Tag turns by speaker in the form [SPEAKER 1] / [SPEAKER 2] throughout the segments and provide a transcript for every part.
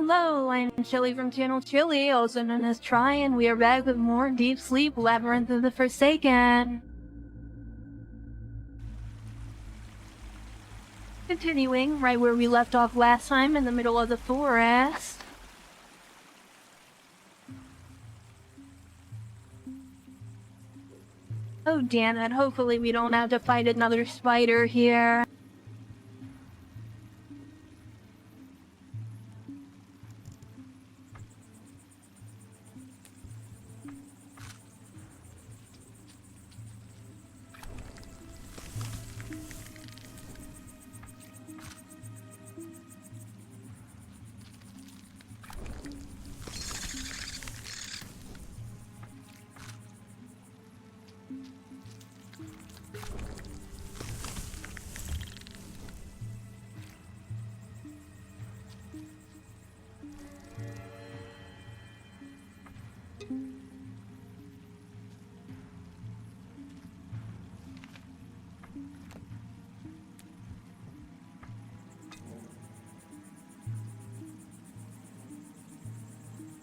[SPEAKER 1] Hello, I'm Chylli from channel Chylli, also known as Try, and we are back with more Deep Sleep Labyrinth of the Forsaken. Continuing right where we left off last time, in the middle of the forest. Oh damn it, hopefully we don't have to fight another spider here.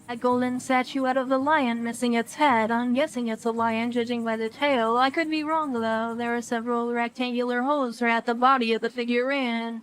[SPEAKER 1] A golden statuette of the lion missing its head. I'm guessing it's a lion judging by the tail. I could be wrong though. There are several rectangular holes throughout the body of the figurine.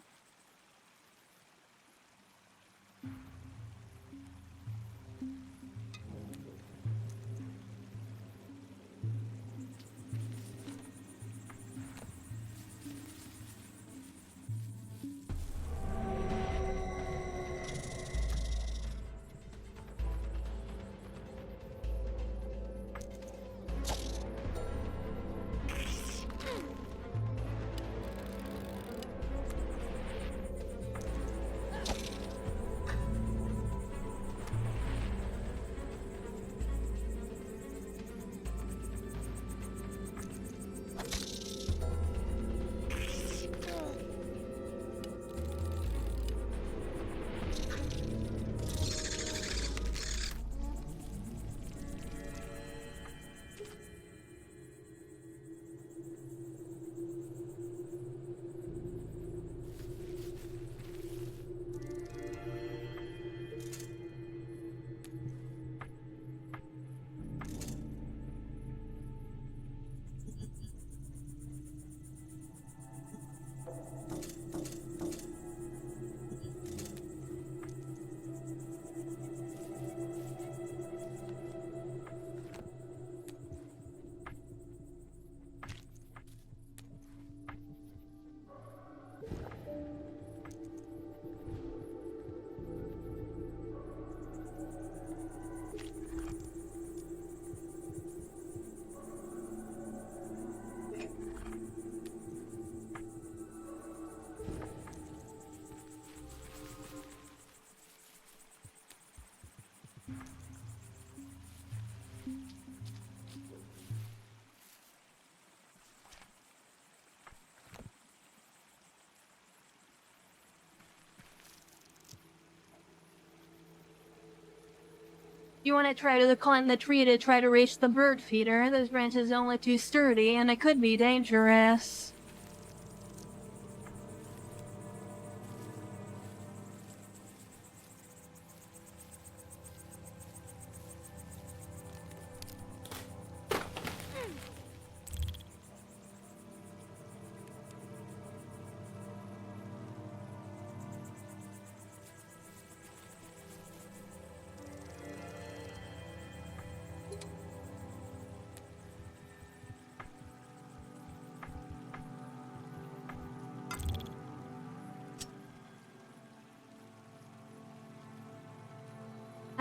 [SPEAKER 1] You want to try to climb the tree to try to reach the bird feeder. Those branches are only too sturdy, and it could be dangerous.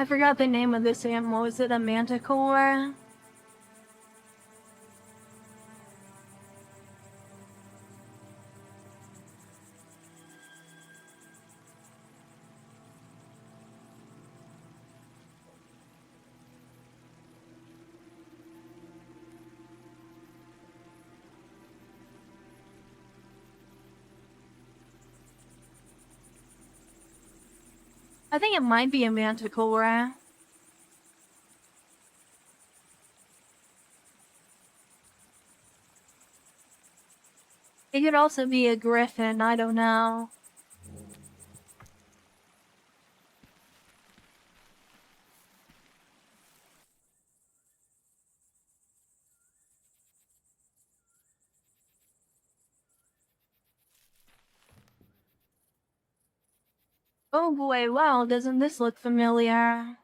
[SPEAKER 1] I forgot the name of this animal. Is it a manticore? I think it might be a manticore. It could also be a griffin, I don't know. Oh boy, wow, doesn't this look familiar?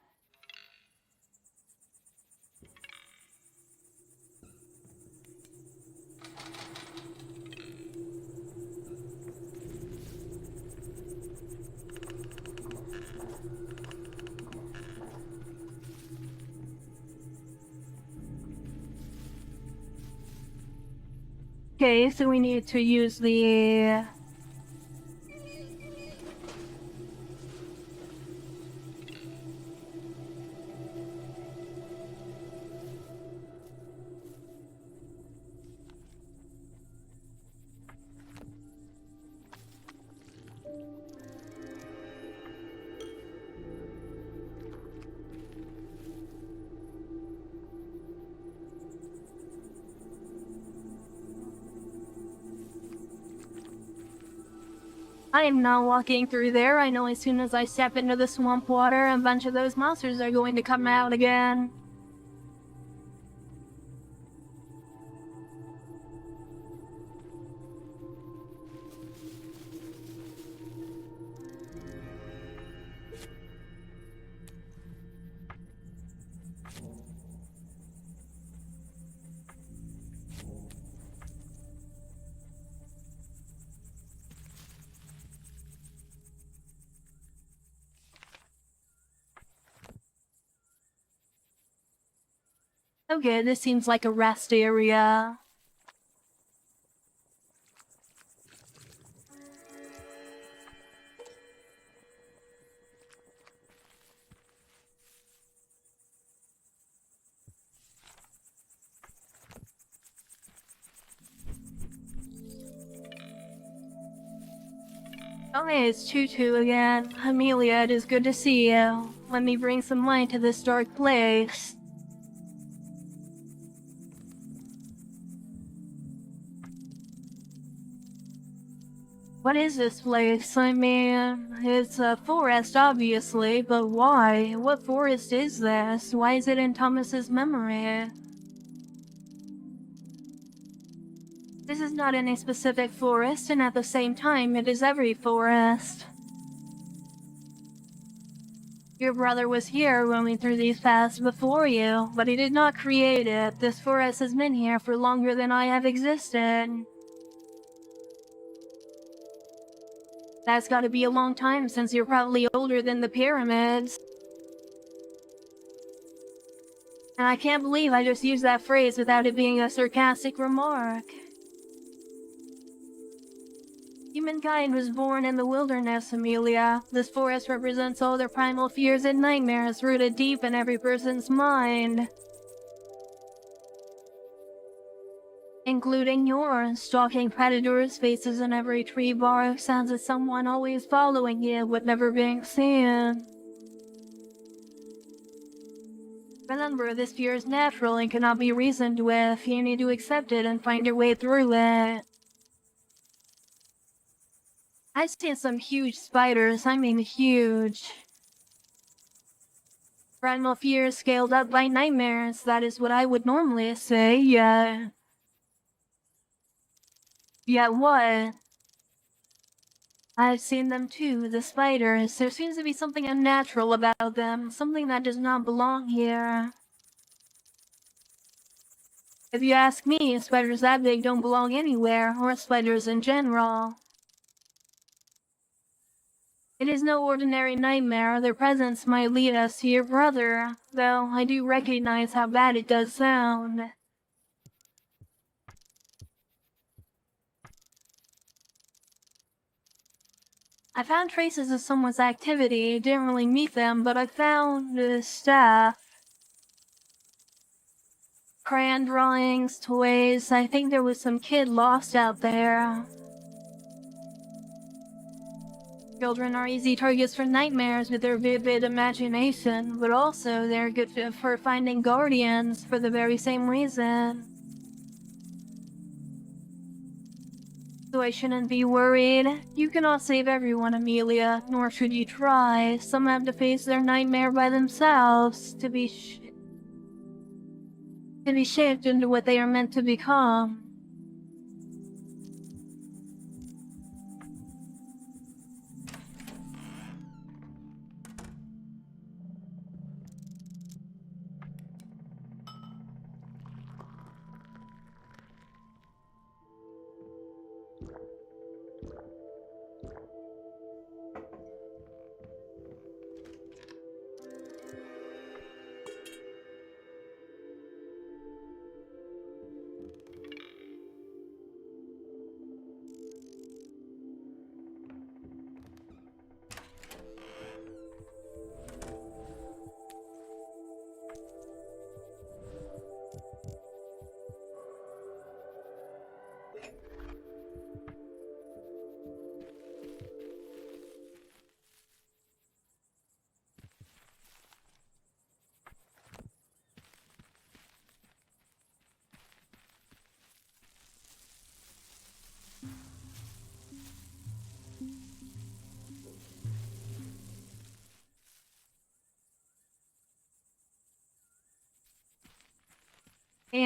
[SPEAKER 1] Okay, so we need to use the... I am not walking through there. I know as soon as I step into the swamp water, a bunch of those monsters are going to come out again. Okay, this seems like a rest area. Okay, it's Tutu again. Amelia, it is good to see you. Let me bring some light to this dark place. What is this place? I mean, it's a forest, obviously, but why? What forest is this? Why is it in Thomas's memory? This is not any specific forest, and at the same time, it is every forest. Your brother was here roaming through these paths before you, but he did not create it. This forest has been here for longer than I have existed. That's gotta be a long time since you're probably older than the pyramids. And I can't believe I just used that phrase without it being a sarcastic remark. Humankind was born in the wilderness, Amelia. This forest represents all their primal fears and nightmares rooted deep in every person's mind. Including yours, stalking predators, faces in every tree bark, sounds of someone always following you but never being seen. Remember, this fear is natural and cannot be reasoned with. You need to accept it and find your way through it. I've seen some huge spiders, I mean huge. Primal fears scaled up by nightmares, that is what I would normally say, yeah. Yeah, what? I've seen them too, the spiders. There seems to be something unnatural about them, something that does not belong here. If you ask me, spiders that big don't belong anywhere, or spiders in general. It is no ordinary nightmare. Their presence might lead us to your brother, though I do recognize how bad it does sound. I found traces of someone's activity. Didn't really meet them, but I found stuff. Crayon drawings, toys. I think there was some kid lost out there. Children are easy targets for nightmares with their vivid imagination, but also they're good for finding guardians for the very same reason. So I shouldn't be worried. You cannot save everyone, Amelia, nor should you try. Some have to face their nightmare by themselves, to be shaped into what they are meant to become.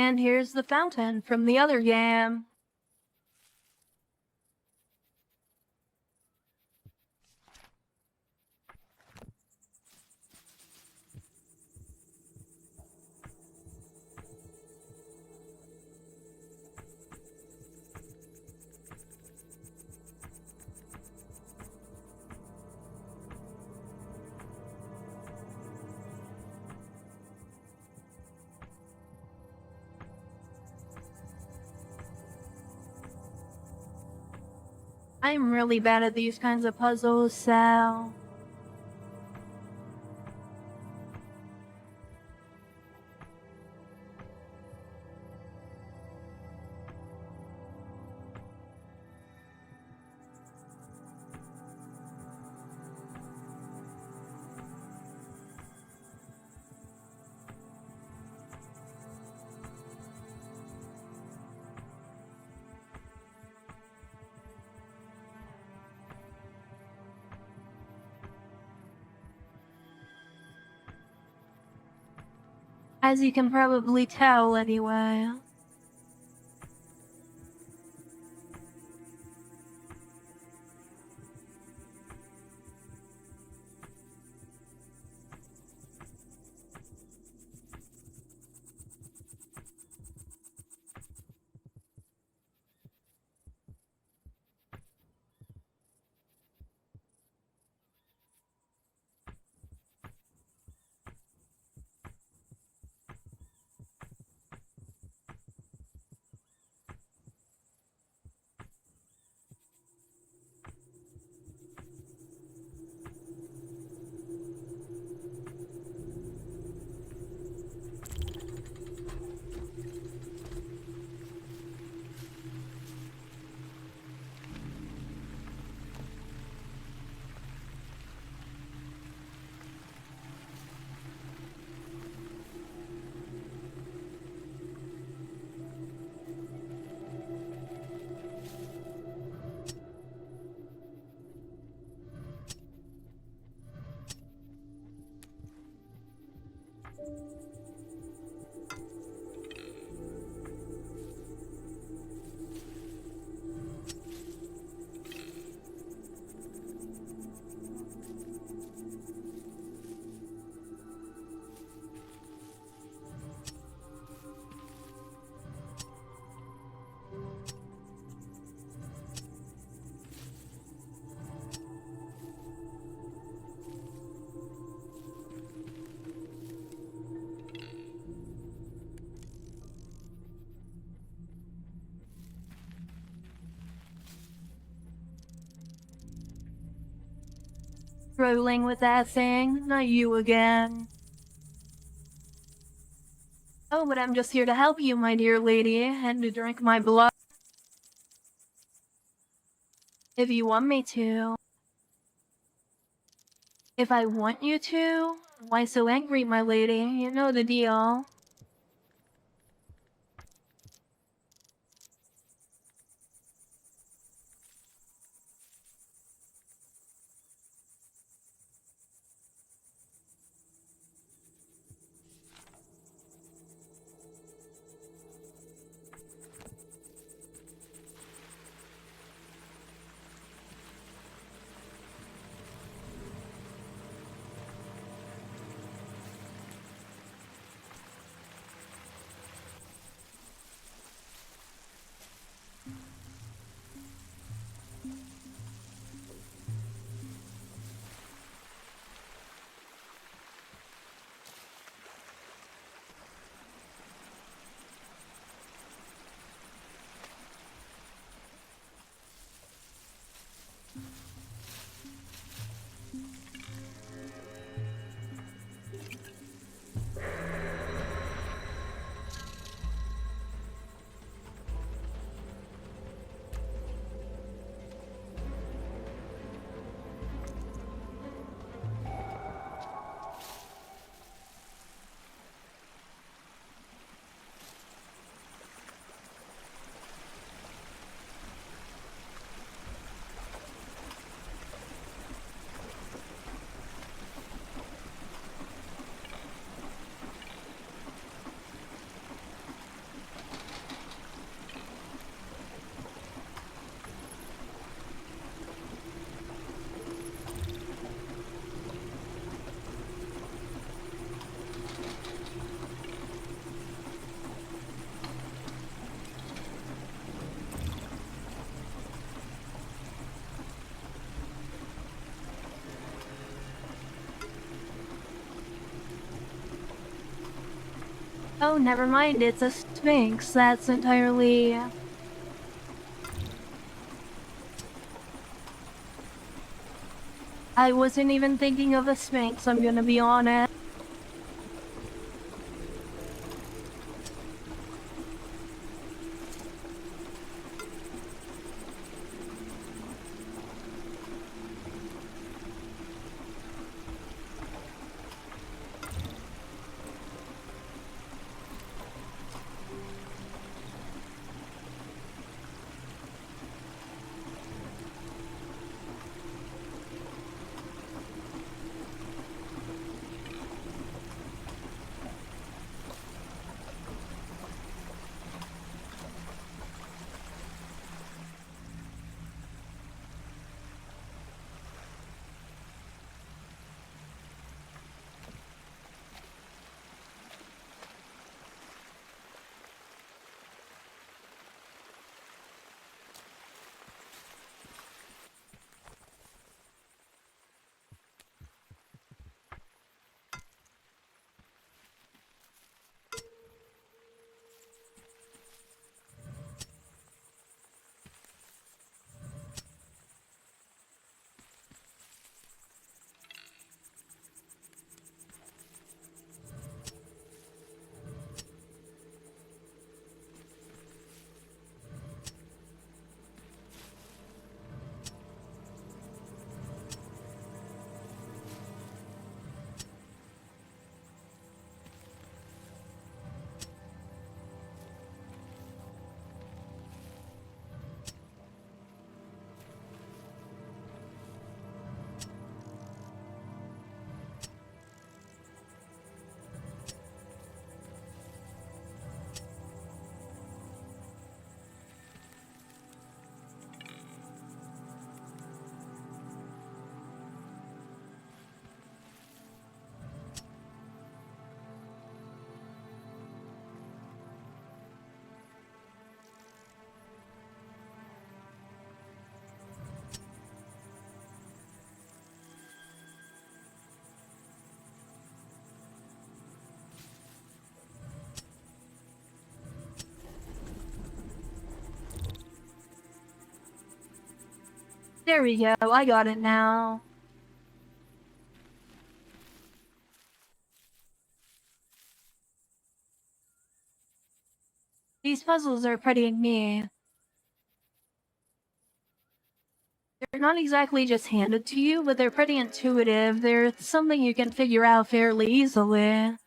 [SPEAKER 1] And here's the fountain from the other game. I'm really bad at these kinds of puzzles, so... As you can probably tell, anyway. Struggling with that thing? Not you again. Oh, but I'm just here to help you, my dear lady, and to drink my blood. If you want me to. If I want you to? Why so angry, my lady? You know the deal. Oh, never mind, it's a sphinx. That's entirely... I wasn't even thinking of a sphinx, I'm gonna be honest. There we go, I got it now. These puzzles are pretty neat. They're not exactly just handed to you, but they're pretty intuitive. They're something you can figure out fairly easily.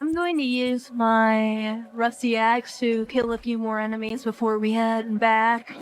[SPEAKER 1] I'm going to use my rusty axe to kill a few more enemies before we head back.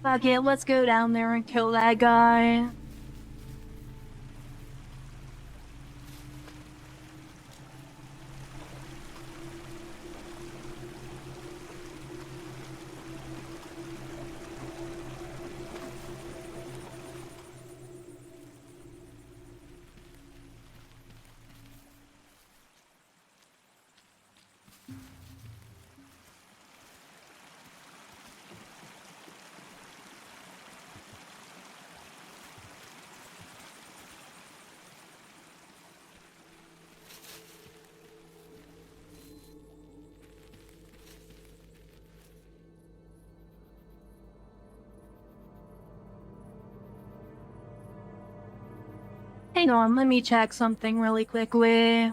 [SPEAKER 1] Fuck it, let's go down there and kill that guy. Hang on, let me check something really quickly.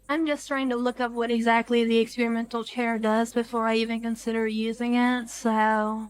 [SPEAKER 1] I'm just trying to look up what exactly the experimental chair does before I even consider using it, so...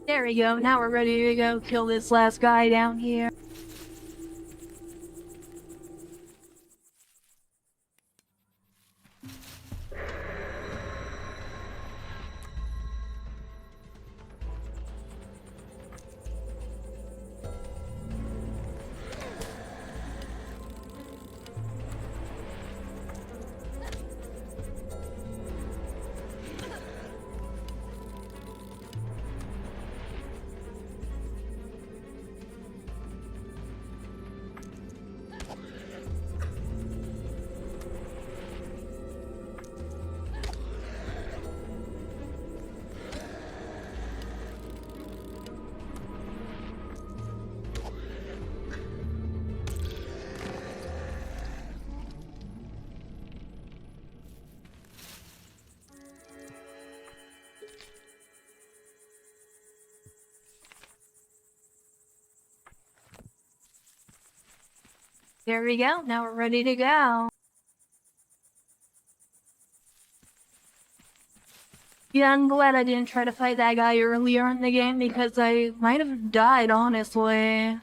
[SPEAKER 1] There we go, now we're ready to go kill this last guy down here. There we go, now we're ready to go. Yeah, I'm glad I didn't try to fight that guy earlier in the game because I might have died, honestly.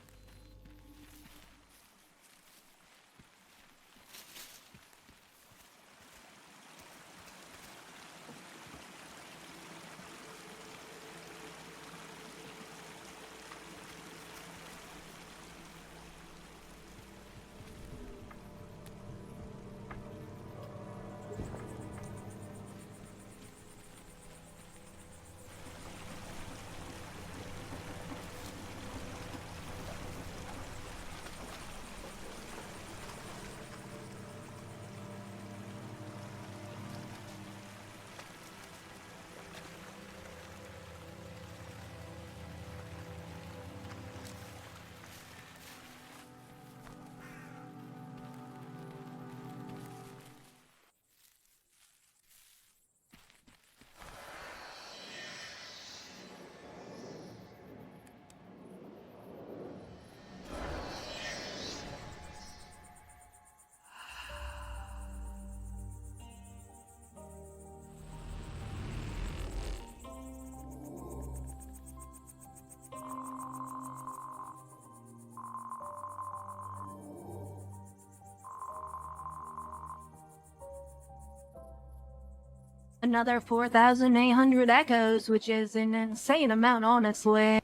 [SPEAKER 1] Another 4,800 echoes, which is an insane amount, honestly.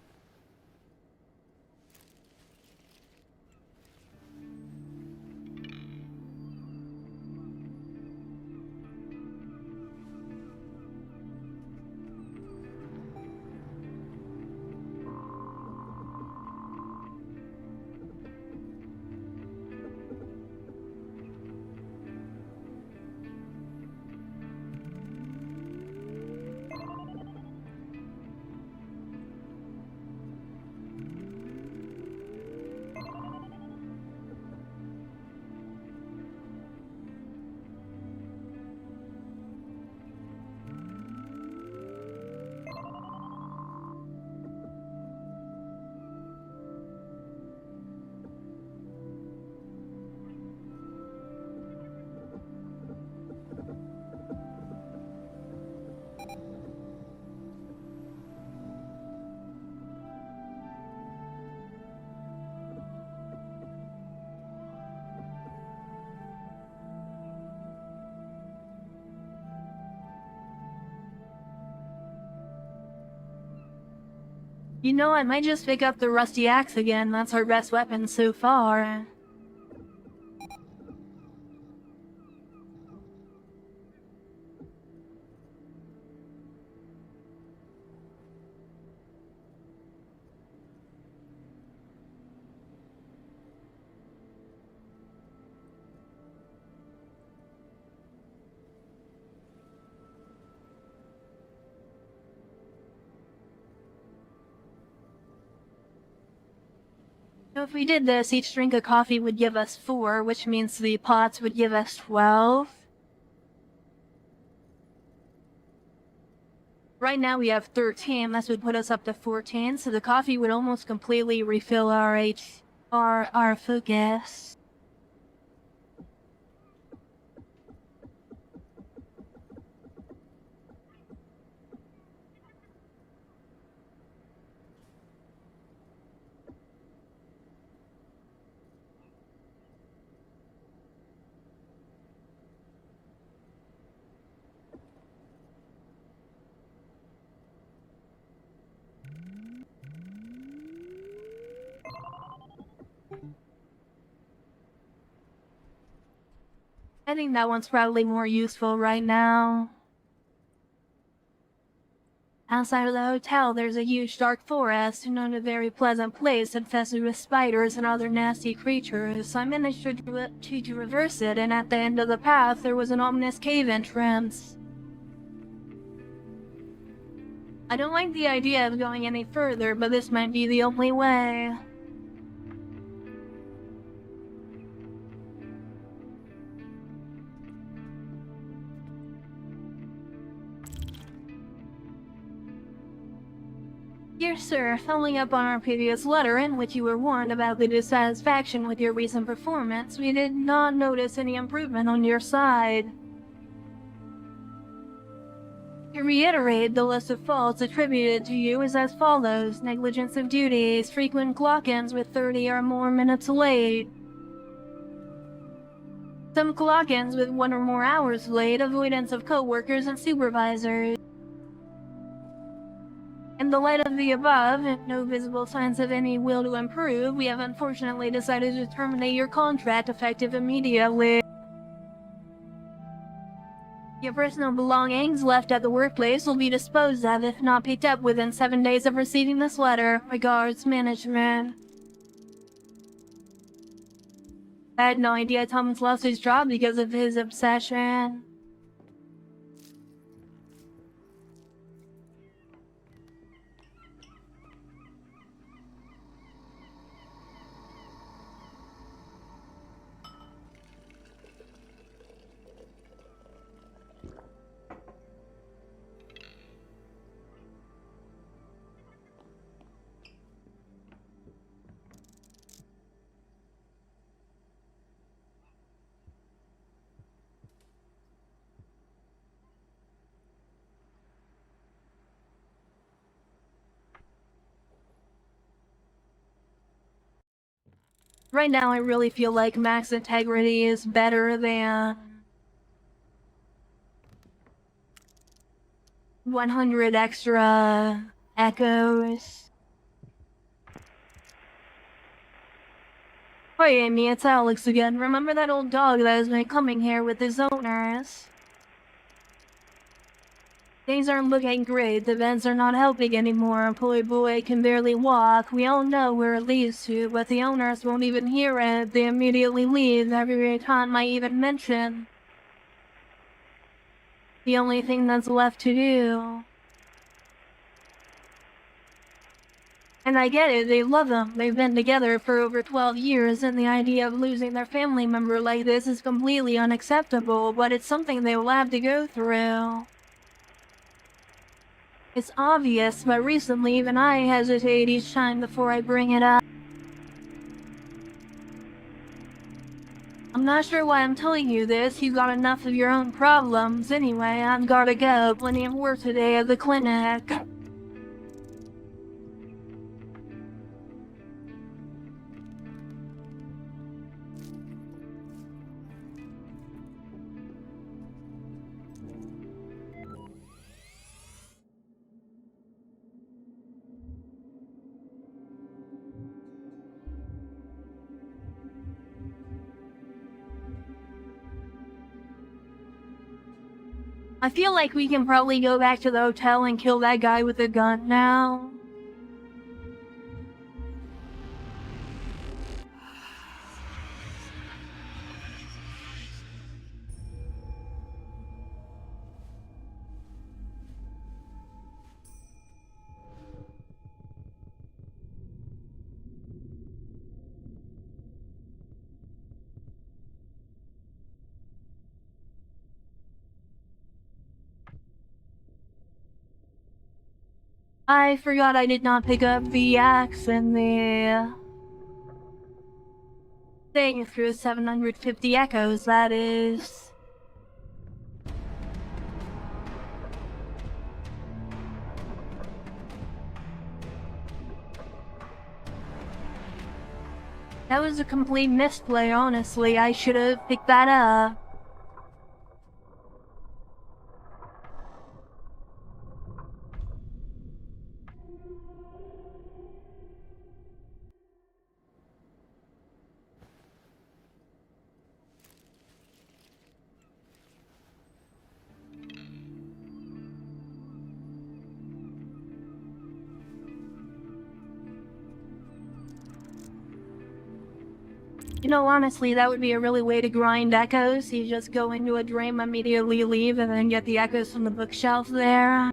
[SPEAKER 1] You know, I might just pick up the rusty axe again. That's our best weapon so far. So if we did this, each drink of coffee would give us 4, which means the pots would give us 12. Right now we have 13, this would put us up to 14, so the coffee would almost completely refill our focus. I think that one's probably more useful right now. Outside of the hotel, there's a huge dark forest, and not a very pleasant place infested with spiders and other nasty creatures. So I managed to traverse it, and at the end of the path, there was an ominous cave entrance. I don't like the idea of going any further, but this might be the only way. Dear sir, following up on our previous letter in which you were warned about the dissatisfaction with your recent performance, we did not notice any improvement on your side. To reiterate, the list of faults attributed to you is as follows: negligence of duties, frequent clock-ins with 30 or more minutes late, some clock-ins with 1 or more hours late, avoidance of co-workers and supervisors. In the light of the above, and no visible signs of any will to improve, we have unfortunately decided to terminate your contract effective immediately. Your personal belongings left at the workplace will be disposed of if not picked up within 7 days of receiving this letter. Regards, management. I had no idea Thomas lost his job because of his obsession. Right now I really feel like max integrity is better than 100 extra echoes. Hey Amy, it's Alex again. Remember that old dog that has been coming here with his owners? Things aren't looking great. The vents are not helping anymore. Poor boy can barely walk. We all know where it leads to, but the owners won't even hear it. They immediately leave every time I even mention. The only thing that's left to do. And I get it, they love him. They've been together for over 12 years, and the idea of losing their family member like this is completely unacceptable, but it's something they will have to go through. It's obvious, but recently even I hesitate each time before I bring it up. I'm not sure why I'm telling you this. You got enough of your own problems. Anyway, I've gotta go. Plenty of work today at the clinic. I feel like we can probably go back to the hotel and kill that guy with the gun now. I forgot I did not pick up the axe and the thing through 750 echoes, that is. That was a complete misplay, honestly. I should have picked that up. You know, honestly, that would be a really way to grind echoes. You just go into a dream, immediately leave, and then get the echoes from the bookshelf there.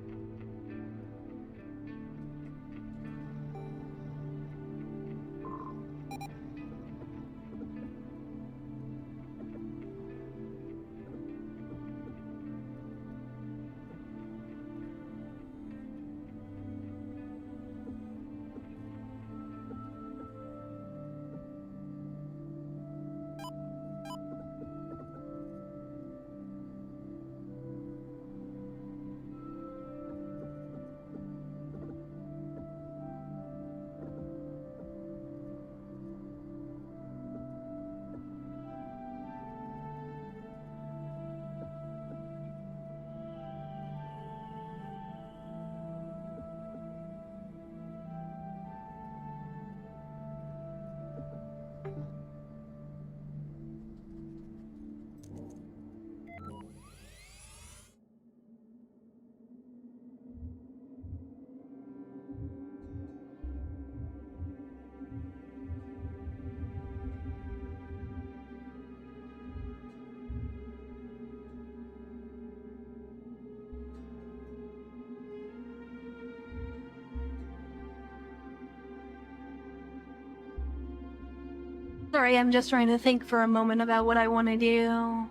[SPEAKER 1] Sorry, I'm just trying to think for a moment about what I want to do.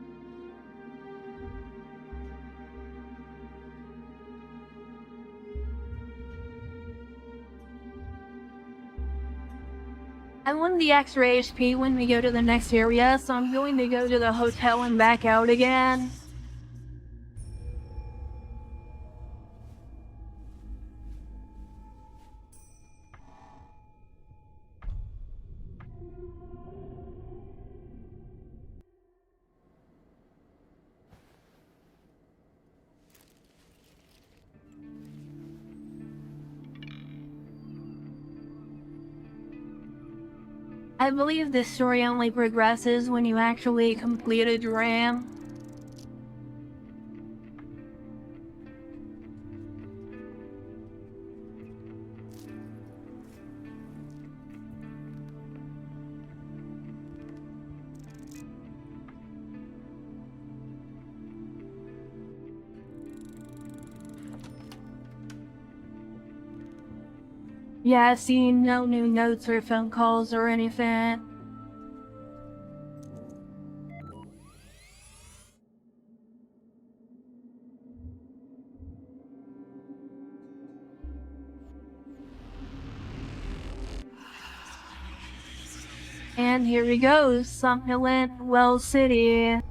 [SPEAKER 1] I want the extra HP when we go to the next area, so I'm going to go to the hotel and back out again. I believe this story only progresses when you actually complete a dream. Yeah, see, no new notes or phone calls or anything. And here we go, Somnolent Wells City.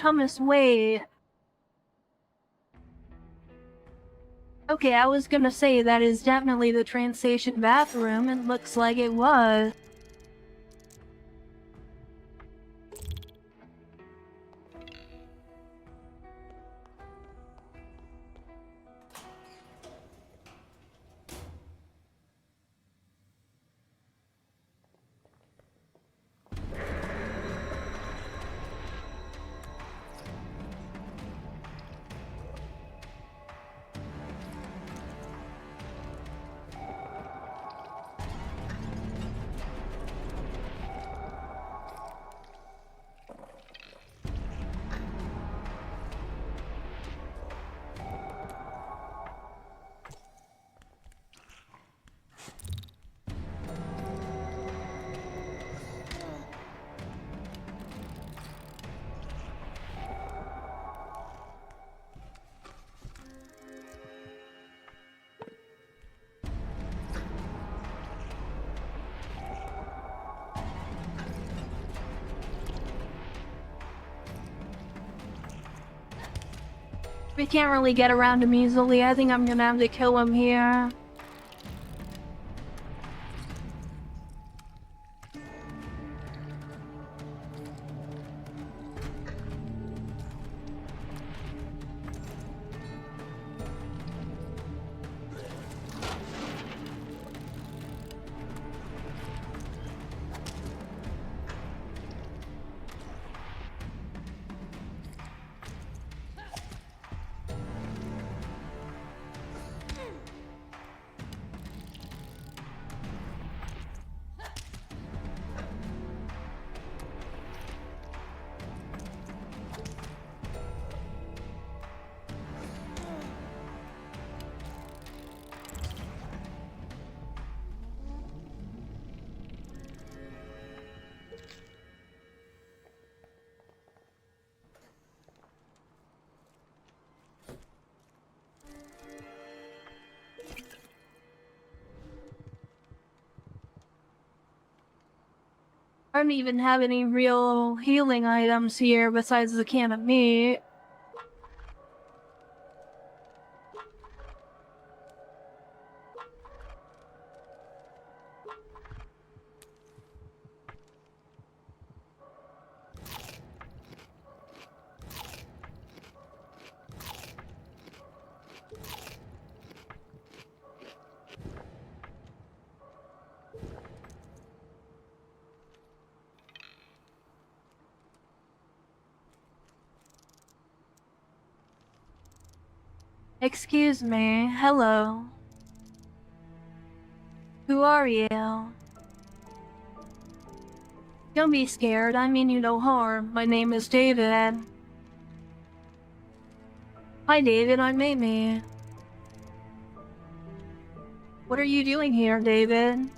[SPEAKER 1] Thomas Wade. Okay, I was gonna say that is definitely the train station bathroom, and looks like it was. We can't really get around him easily. I think I'm gonna have to kill him here. don't even have any real healing items here besides the can of meat. Excuse me, hello. Who are you? Don't be scared, I mean you no harm. My name is David. Hi David, I'm Amy. What are you doing here, David?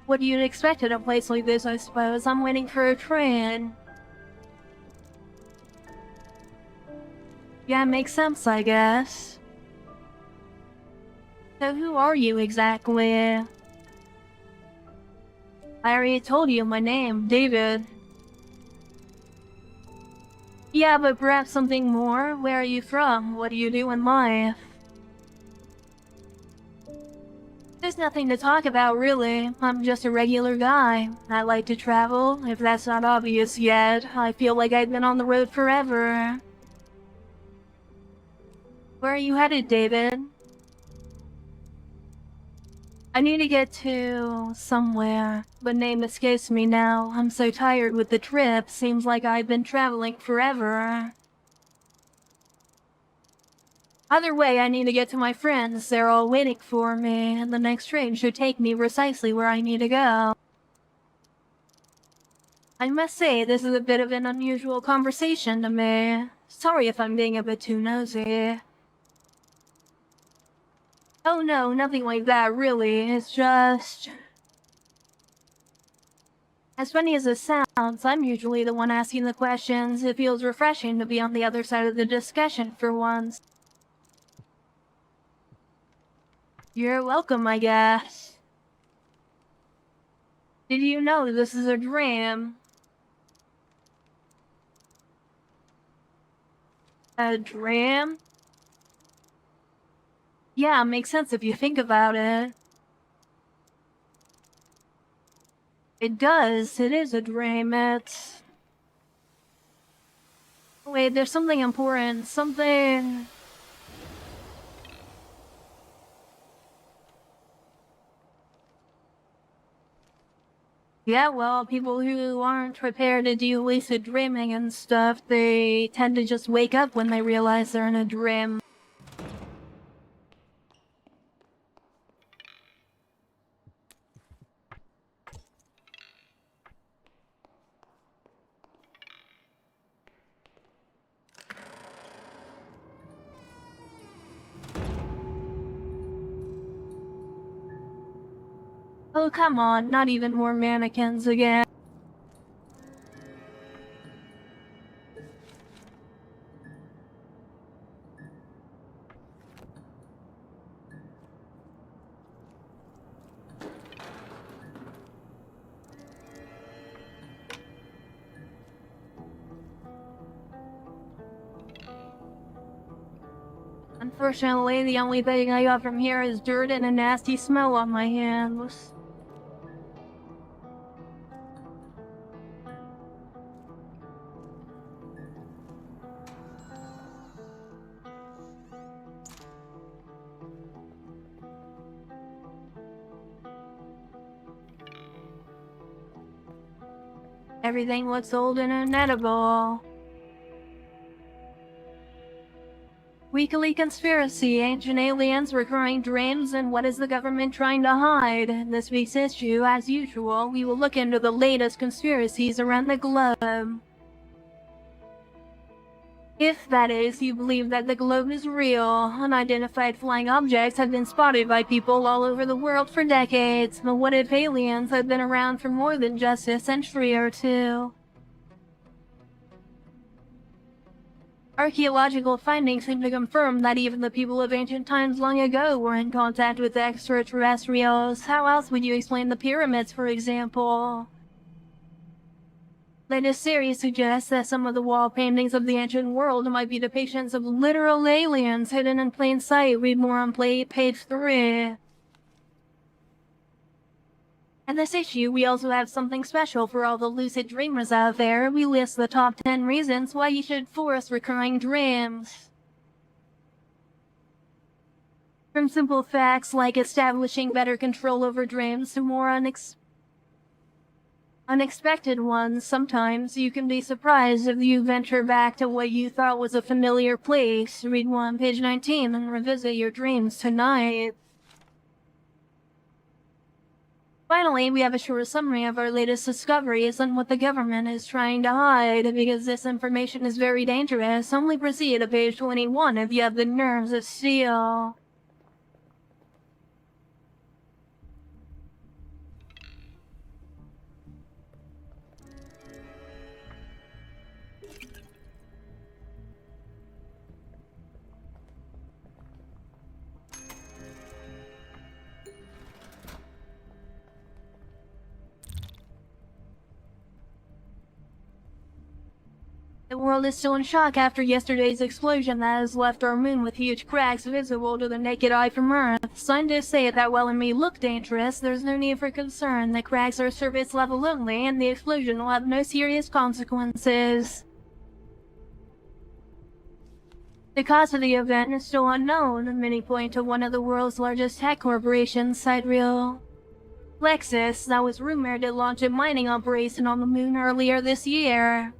[SPEAKER 1] What do you expect at a place like this, I suppose? I'm waiting for a train. Yeah, makes sense, I guess. So who are you exactly? I already told you my name, David. Yeah, but perhaps something more? Where are you from? What do you do in life? There's nothing to talk about, really. I'm just a regular guy. I like to travel, if that's not obvious yet. I feel like I've been on the road forever. Where are you headed, David? I need to get to somewhere, but name escapes me now. I'm so tired with the trip. Seems like I've been traveling forever. Either way, I need to get to my friends. They're all waiting for me, and the next train should take me precisely where I need to go. I must say, this is a bit of an unusual conversation to me. Sorry if I'm being a bit too nosy. Oh no, nothing like that, really. It's just... As funny as it sounds, I'm usually the one asking the questions. It feels refreshing to be on the other side of the discussion for once. You're welcome, I guess. Did you know this is a dream? A dream? Yeah, makes sense if you think about it. It does. It is a dream. It's... Wait, there's something important. Something... Yeah, well, people who aren't prepared to do lucid dreaming and stuff, they tend to just wake up when they realize they're in a dream. Oh, come on, not even more mannequins again. Unfortunately, the only thing I got from here is dirt and a nasty smell on my hands. Everything looks old and inedible. Weekly conspiracy, ancient aliens, recurring dreams, and what is the government trying to hide? In this week's issue, as usual, we will look into the latest conspiracies around the globe. If, that is, you believe that the globe is real, unidentified flying objects have been spotted by people all over the world for decades, but what if aliens have been around for more than just a century or two? Archaeological findings seem to confirm that even the people of ancient times long ago were in contact with extraterrestrials. How else would you explain the pyramids, for example? Latest series suggests that some of the wall paintings of the ancient world might be depictions of literal aliens hidden in plain sight. Read more on page 3. In this issue, we also have something special for all the lucid dreamers out there. We list the top 10 reasons why you should force recurring dreams. From simple facts like establishing better control over dreams to more unexpected ones, sometimes you can be surprised if you venture back to what you thought was a familiar place. Read more on page 19 and revisit your dreams tonight. Finally, we have a short summary of our latest discoveries and what the government is trying to hide. Because this information is very dangerous, only proceed to page 21 if you have the nerves of steel. The world is still in shock after yesterday's explosion that has left our moon with huge cracks visible to the naked eye from Earth. Scientists say that while it may look dangerous, there's no need for concern. The cracks are surface level only, and the explosion will have no serious consequences. The cause of the event is still unknown. Many point to one of the world's largest tech corporations, Sidereal Lexus, that was rumored to launch a mining operation on the moon earlier this year.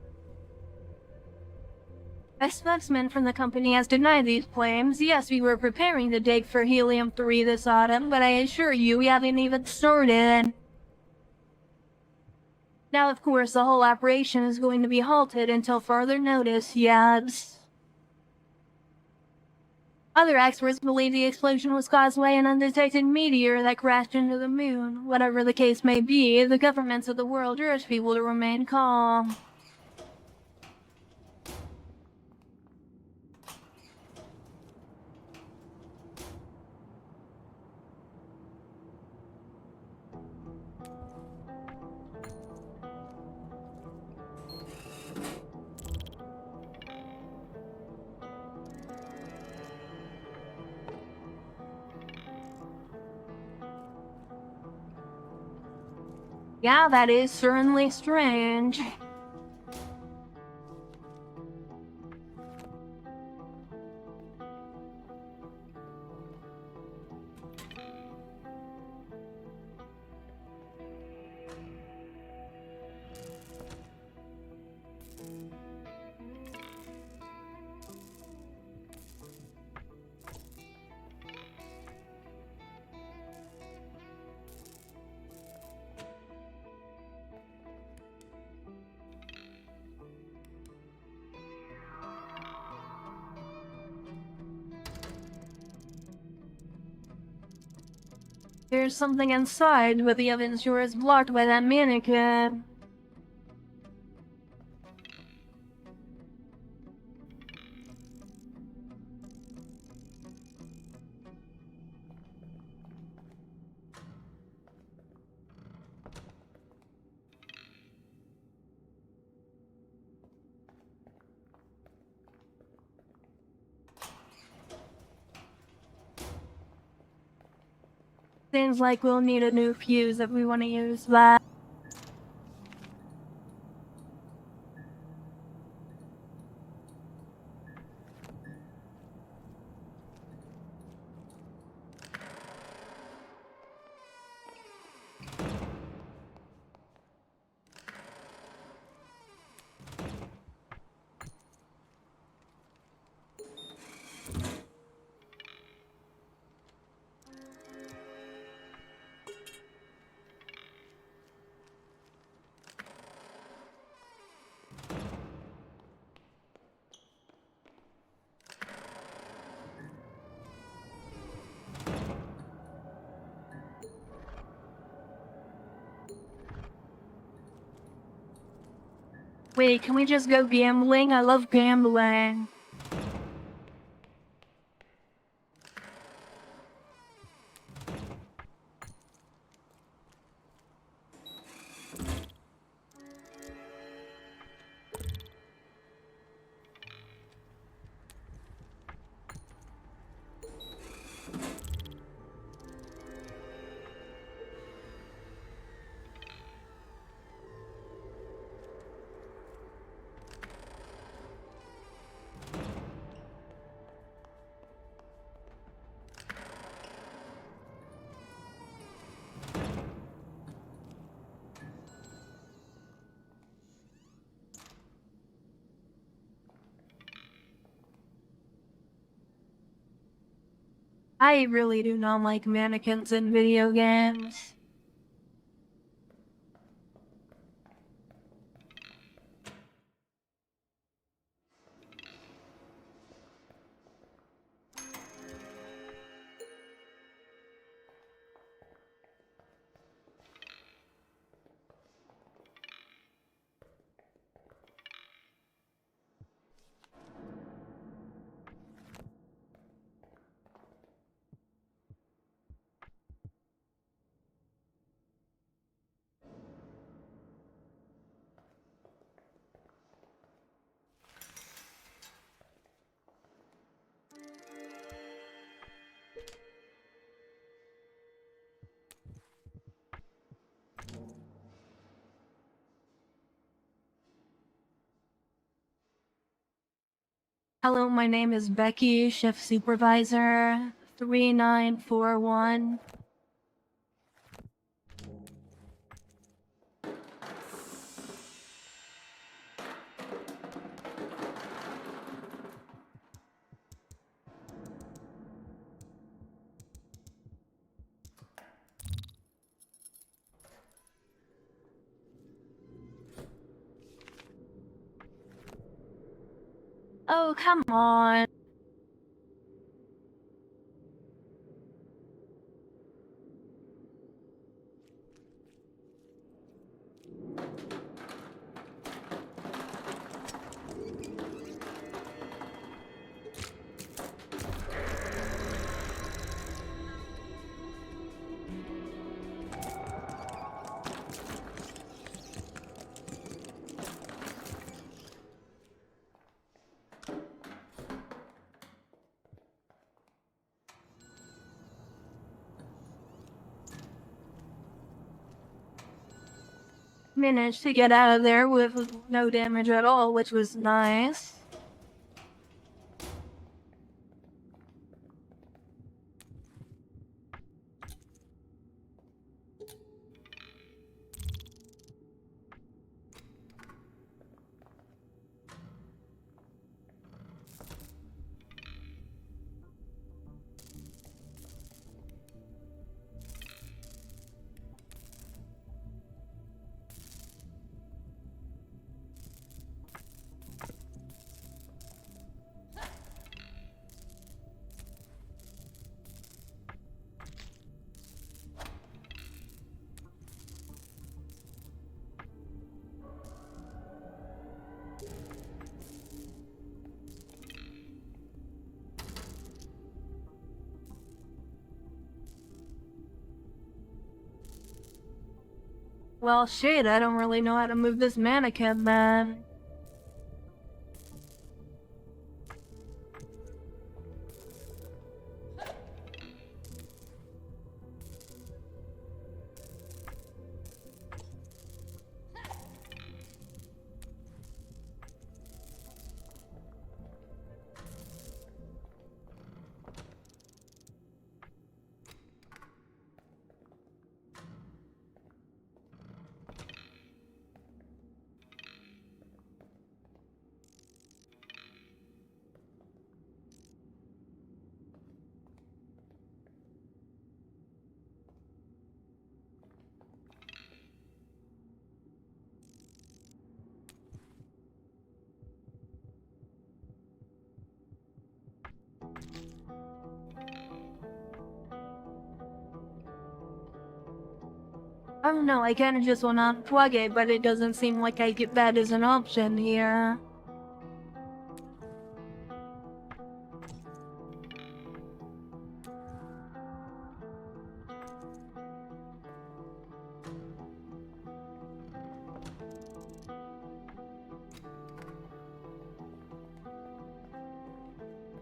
[SPEAKER 1] A spokesman from the company has denied these claims. Yes, we were preparing to dig for helium-3 this autumn, but I assure you we haven't even started. Now, of course, the whole operation is going to be halted until further notice, he adds. Other experts believe the explosion was caused by an undetected meteor that crashed into the moon. Whatever the case may be, the governments of the world urge people to remain calm. Yeah, that is certainly strange. There's something inside, but the oven sure is blocked by that mannequin. Seems like we'll need a new fuse if we want to use that. Wait, can we just go gambling? I love gambling. I really do not like mannequins in video games. Hello, my name is Becky, Shift Supervisor 3941. Oh, come on. Managed to get out of there with no damage at all, which was nice. Well, shit, I don't really know how to move this mannequin, man. I don't know, I kinda just wanna unplug it, but it doesn't seem like that is an option here.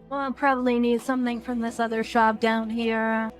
[SPEAKER 1] Well, I'll probably need something from this other shop down here.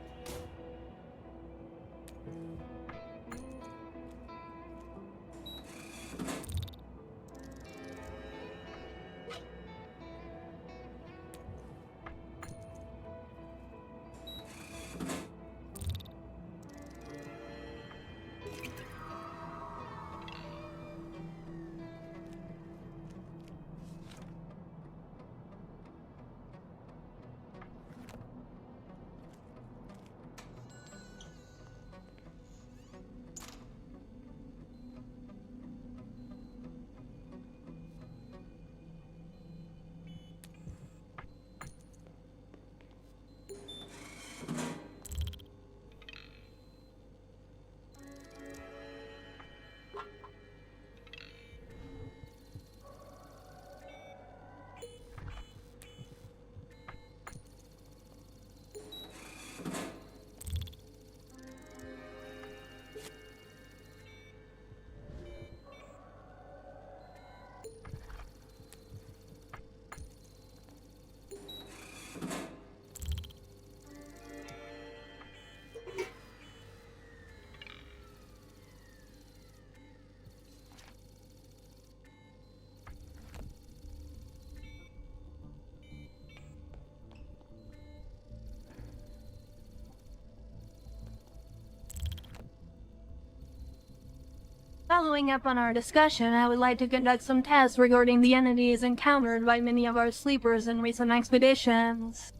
[SPEAKER 1] Following up on our discussion, I would like to conduct some tests regarding the entities encountered by many of our sleepers in recent expeditions.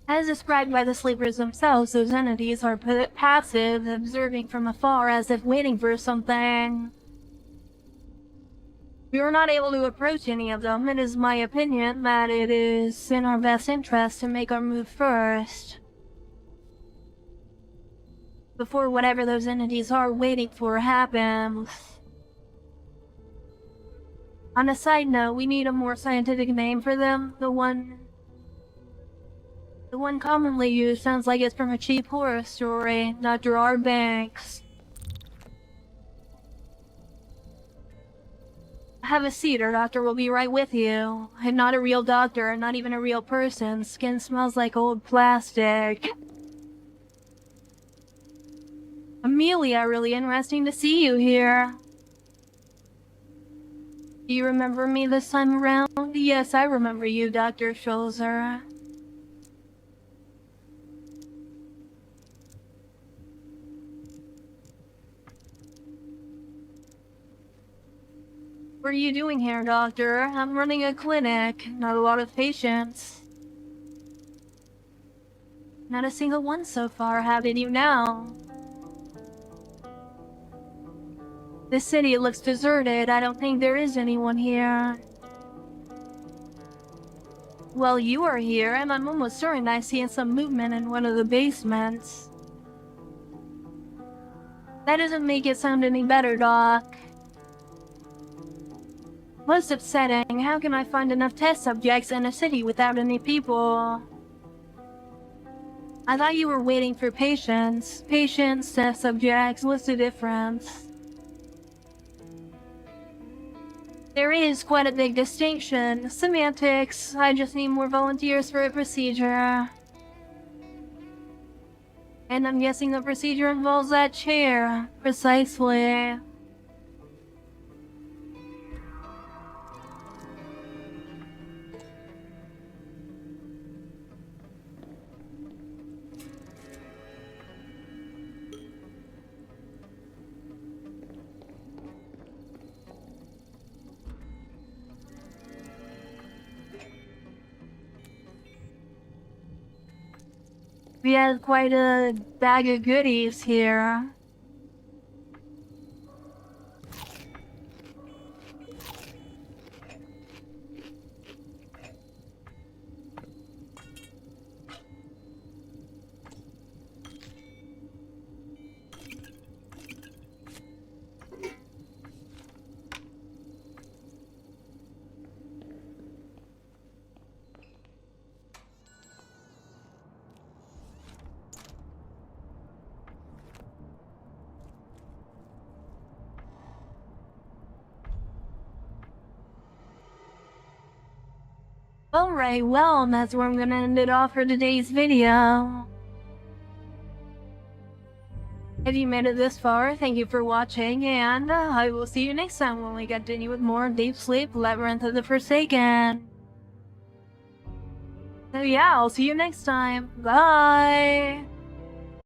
[SPEAKER 1] As described by the sleepers themselves, those entities are passive, observing from afar as if waiting for something. We were not able to approach any of them. It is my opinion that it is in our best interest to make our move first, before whatever those entities are waiting for happens. On a side note, we need a more scientific name for them. The one commonly used sounds like it's from a cheap horror story. Dr. R. Banks. Have a seat, our doctor will be right with you. I'm not a real doctor, not even a real person. Skin smells like old plastic. Amelia, really interesting to see you here. Do you remember me this time around? Yes, I remember you, Dr. Scholzer. What are you doing here, doctor? I'm running a clinic. Not a lot of patients. Not a single one so far, how did you know? This city looks deserted. I don't think there is anyone here. Well, you are here, and I'm almost certain I see some movement in one of the basements. That doesn't make it sound any better, Doc. Most upsetting. How can I find enough test subjects in a city without any people? I thought you were waiting for patients. Patients, test subjects, what's the difference? There is quite a big distinction. Semantics. I just need more volunteers for a procedure. And I'm guessing the procedure involves that chair. Precisely. We had quite a bag of goodies here. Alright, well, that's where I'm gonna end it off for today's video. If you made it this far, thank you for watching, and I will see you next time when we continue with more Deep Sleep Labyrinth of the Forsaken. So yeah, I'll see you next time. Bye!